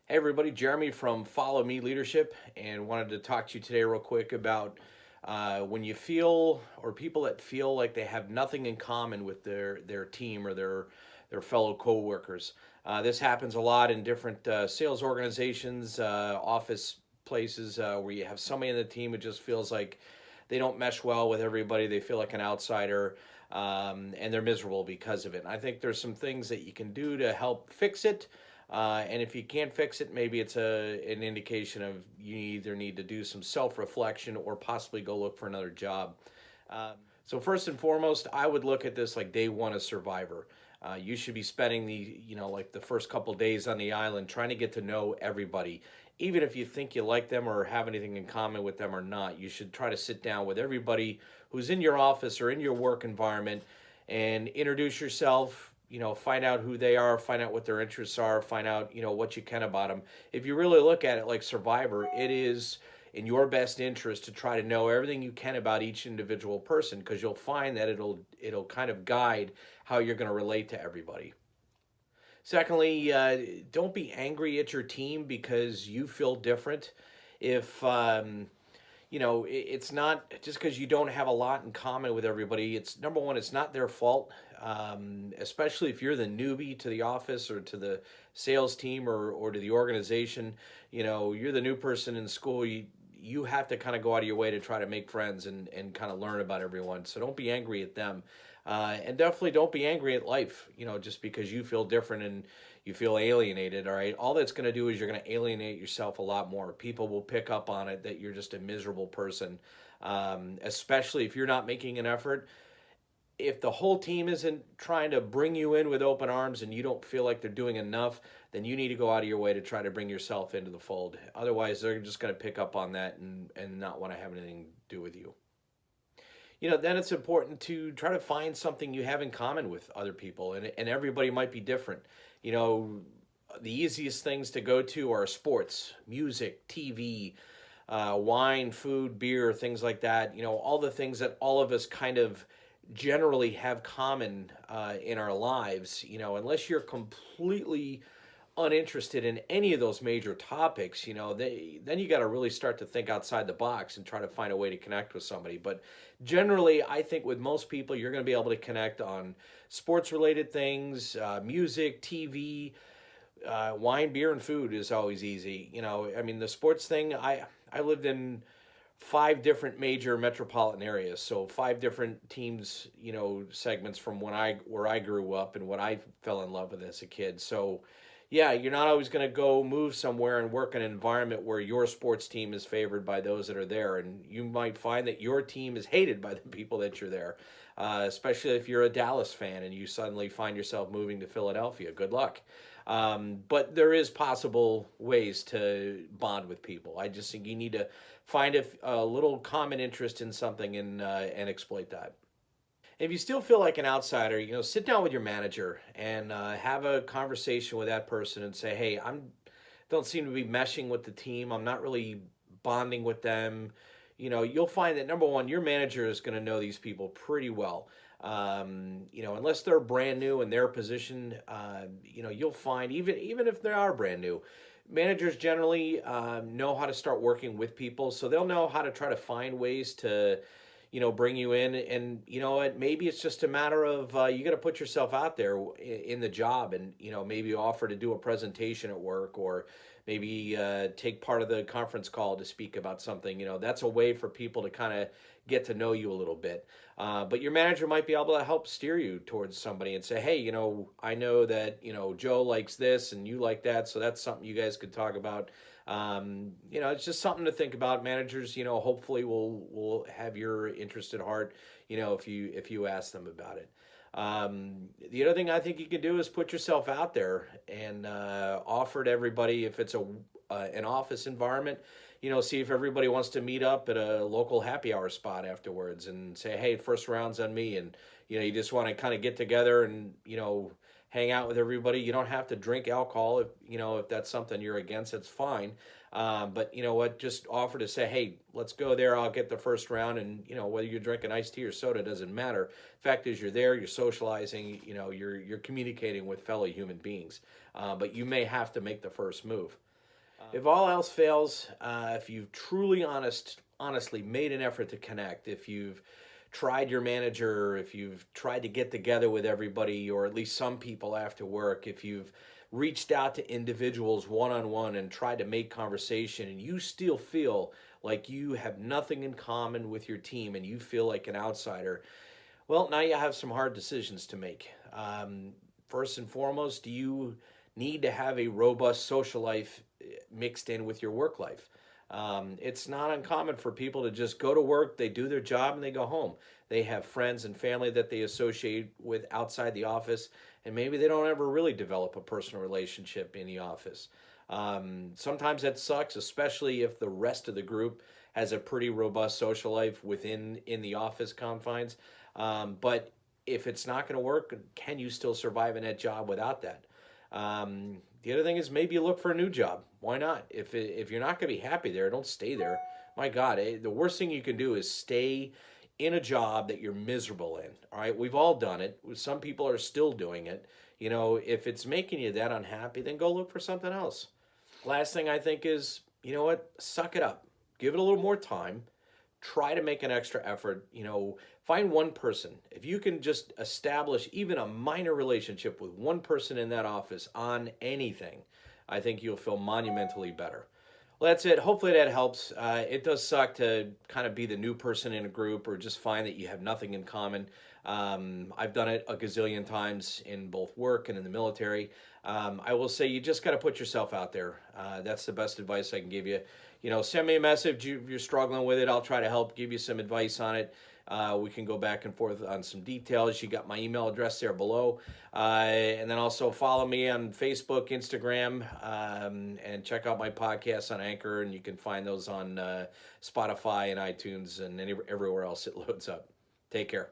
Hey everybody, Jeremy from Follow Me Leadership, and wanted to talk to you today real quick about when you feel, or people that feel like they have nothing in common with their team or their fellow coworkers. This happens a lot in different sales organizations, office places where you have somebody in the team who just feels like they don't mesh well with everybody. They feel like an outsider, and they're miserable because of it. And I think there's some things that you can do to help fix it. And if you can't fix it, maybe it's an indication of you either need to do some self reflection or possibly go look for another job. Um, so first and foremost, I would look at this like day one of Survivor. You should be spending like the first couple days on the island trying to get to know everybody. Even if you think you like them or have anything in common with them or not, you should try to sit down with everybody who's in your office or in your work environment and introduce yourself. Find out who they are, find out what their interests are, find out what you can about them. If you really look at it like Survivor, it is in your best interest to try to know everything you can about each individual person, because you'll find that it'll kind of guide how you're going to relate to everybody. Secondly, don't be angry at your team because you feel different. If it's not just because you don't have a lot in common with everybody. It's number one, it's not their fault, especially if you're the newbie to the office or to the sales team or to the organization. You're the new person in school. You have to kind of go out of your way to try to make friends and kind of learn about everyone. So don't be angry at them. And definitely don't be angry at life, just because you feel different and you feel alienated. All right. All that's going to do is you're going to alienate yourself a lot more. People will pick up on it that you're just a miserable person, especially if you're not making an effort. If the whole team isn't trying to bring you in with open arms and you don't feel like they're doing enough, then you need to go out of your way to try to bring yourself into the fold. Otherwise, they're just going to pick up on that and not want to have anything to do with you. Then it's important to try to find something you have in common with other people, and everybody might be different. You know, the easiest things to go to are sports, music, TV, wine, food, beer, things like that. All the things that all of us kind of generally have common in our lives. Unless you're completely uninterested in any of those major topics, then you got to really start to think outside the box and try to find a way to connect with somebody. But generally, I think with most people, you're going to be able to connect on sports related things, music, TV, wine, beer, and food is always easy. I mean, the sports thing, I lived in five different major metropolitan areas, so five different teams, segments from where I grew up and what I fell in love with as a kid. So yeah, you're not always going to go move somewhere and work in an environment where your sports team is favored by those that are there. And you might find that your team is hated by the people that you're there, especially if you're a Dallas fan and you suddenly find yourself moving to Philadelphia. Good luck. But there is possible ways to bond with people. I just think you need to find a little common interest in something and exploit that. If you still feel like an outsider, sit down with your manager and have a conversation with that person and say, "Hey, I'm don't seem to be meshing with the team. I'm not really bonding with them." You'll find that number one, your manager is going to know these people pretty well. Unless they're brand new in their position, you'll find even if they are brand new, managers generally know how to start working with people, so they'll know how to try to find ways to bring you in. And what, maybe it's just a matter of you got to put yourself out there in the job, and maybe offer to do a presentation at work, or maybe take part of the conference call to speak about something. That's a way for people to kind of get to know you a little bit. But your manager might be able to help steer you towards somebody and say, "Hey, I know that Joe likes this and you like that, so that's something you guys could talk about." It's just something to think about. Managers, hopefully will have your interest at heart, if you ask them about it. The other thing I think you can do is put yourself out there and offer to everybody. If it's an office environment, see if everybody wants to meet up at a local happy hour spot afterwards and say, "Hey, first round's on me." And you just want to kind of get together and hang out with everybody. You don't have to drink alcohol if that's something you're against. It's fine. But you know what? Just offer to say, "Hey, let's go there. I'll get the first round." And whether you're drinking iced tea or soda doesn't matter. Fact is, you're there. You're socializing. You're communicating with fellow human beings. But you may have to make the first move. If all else fails, if you've honestly made an effort to connect, if you've tried your manager, if you've tried to get together with everybody or at least some people after work, if you've reached out to individuals one on one and tried to make conversation and you still feel like you have nothing in common with your team and you feel like an outsider, well, now you have some hard decisions to make. First and foremost, do you need to have a robust social life mixed in with your work life? It's not uncommon for people to just go to work, they do their job, and they go home. They have friends and family that they associate with outside the office, and maybe they don't ever really develop a personal relationship in the office. Sometimes that sucks, especially if the rest of the group has a pretty robust social life within in the office confines. But if it's not going to work, can you still survive in that job without that? The other thing is maybe you look for a new job. Why not? If you're not going to be happy there, don't stay there. My God, the worst thing you can do is stay in a job that you're miserable in. All right, we've all done it. Some people are still doing it. You know, if it's making you that unhappy, then go look for something else. Last thing I think is, you know what? Suck it up. Give it a little more time. Try to make an extra effort. You know, find one person. If you can just establish even a minor relationship with one person in that office on anything, I think you'll feel monumentally better. Well, that's it. Hopefully that helps. It does suck to kind of be the new person in a group or just find that you have nothing in common. I've done it a gazillion times in both work and in the military. I will say you just got to put yourself out there. That's the best advice I can give you. You know, send me a message if you're struggling with it. I'll try to help give you some advice on it. We can go back and forth on some details. You got my email address there below. And then also follow me on Facebook, Instagram, and check out my podcasts on Anchor. And you can find those on Spotify and iTunes and everywhere else it loads up. Take care.